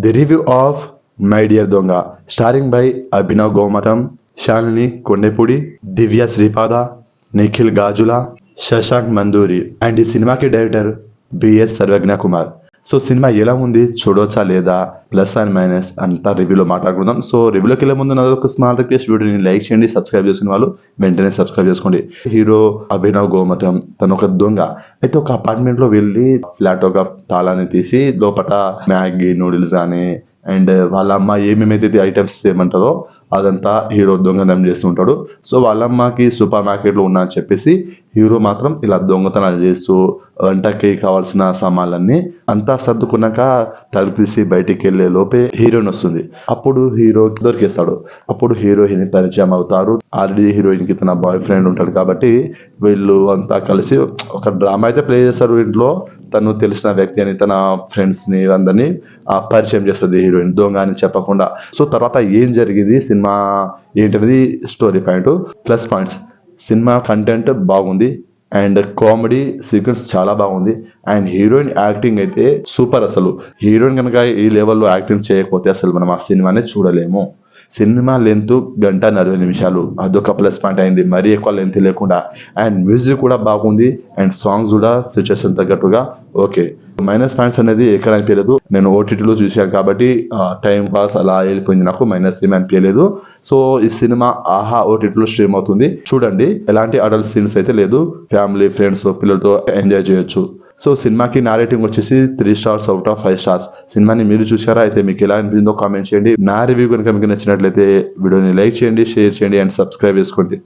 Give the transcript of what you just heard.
The review of my dear Donga starring by Abhinav Gomatam, Shalini Kondepudi, Divya Sripada, Nikhil Gajula, Shashank Manduri and ఈ సినిమాకి director B S Sarvagnya Kumar. So cinema ఎలా ఉంది, చూడవచ్చా లేదా, ప్లస్ అండ్ మైనస్ అంతా రివ్యూలో మాట్లాడుకుందాం. సో రివ్యూలోకి వెళ్ళే ముందు నాది ఒక స్మాల్ రిక్వెస్ట్, వీడియోని లైక్ చేయండి, సబ్స్క్రైబ్ చేసుకునే వాళ్ళు వెంటనే సబ్స్క్రైబ్ చేసుకోండి. హీరో అభినవ్ గోమటం తను ఒక దొంగ అయితే ఒక అపార్ట్మెంట్ లో వెళ్ళి ఫ్లాట్ ఒక తాళాన్ని తీసి లోపల మ్యాగీ నూడిల్స్ అని అండ్ వాళ్ళ అమ్మ ఏమేమైతే ఐటమ్స్ ఏమంటారో అదంతా హీరో దొంగతనం చేస్తుంటాడు. సో వాళ్ళమ్మకి సూపర్ మార్కెట్లో ఉన్నా అని చెప్పేసి హీరో మాత్రం ఇలా దొంగతనాలు చేస్తూ వంటకి కావాల్సిన సామాన్లన్నీ అంతా సర్దుకున్నాక తలుపు తీసి బయటికి వెళ్ళే లోపే హీరోయిన్ వస్తుంది. అప్పుడు హీరో దొరికేస్తాడు. అప్పుడు హీరోయిన్ పరిచయం అవుతారు. ఆల్రెడీ హీరోయిన్ కి తన బాయ్ ఫ్రెండ్ ఉంటాడు కాబట్టి వీళ్ళు అంతా కలిసి ఒక డ్రామా అయితే ప్లే చేస్తారు. ఇంట్లో తను తెలిసిన వ్యక్తి అని తన ఫ్రెండ్స్ ని అందరినీ పరిచయం చేస్తుంది హీరోయిన్, దొంగ అని చెప్పకుండా. సో తర్వాత ఏం జరిగింది, సినిమా ఏంటనేది story point. Plus points, cinema content బాగుంది అండ్ కామెడీ సీక్వెన్స్ చాలా బాగుంది అండ్ హీరోయిన్ యాక్టింగ్ అయితే సూపర్. అసలు హీరోయిన్ కనుక ఈ లెవెల్లో యాక్టింగ్ చేయకపోతే అసలు మనం ఆ సినిమానే చూడలేము. సినిమా లెంత్ 1:40 అదొక ప్లస్ పాయింట్ అయింది, మరీ ఎక్కువ లెంత్ లేకుండా. అండ్ మ్యూజిక్ కూడా బాగుంది అండ్ సాంగ్స్ కూడా సిచ్యుయేషన్ తగ్గట్టుగా ఓకే. మైనస్ పాయింట్స్ అనేది ఎక్కడ అనిపించలేదు. నేను ఓటీటీలో చూశాను కాబట్టి టైం పాస్ అలా వెళ్ళిపోయింది, నాకు మైనస్ ఏమి అనిపించలేదు. సో ఈ సినిమా ఆహా ఓటీటీలో స్ట్రీమ్ అవుతుంది, చూడండి. ఎలాంటి అడల్ట్ సీన్స్ అయితే లేదు, ఫ్యామిలీ ఫ్రెండ్స్ పిల్లలతో ఎంజాయ్ చేయొచ్చు. సో సినిమాకి నా రేటింగ్ వచ్చేసి 3 స్టార్స్ అవుట్ ఆఫ్ 5 స్టార్స్. సినిమాని మీరు చూసారా, అయితే మీకు ఎలా అనిపించిందో కామెంట్ చేయండి. నా రివ్యూ కనుక మీకు నచ్చినట్లయితే వీడియోని లైక్ చేయండి, షేర్ చేయండి అండ్ సబ్స్క్రైబ్ చేసుకోండి.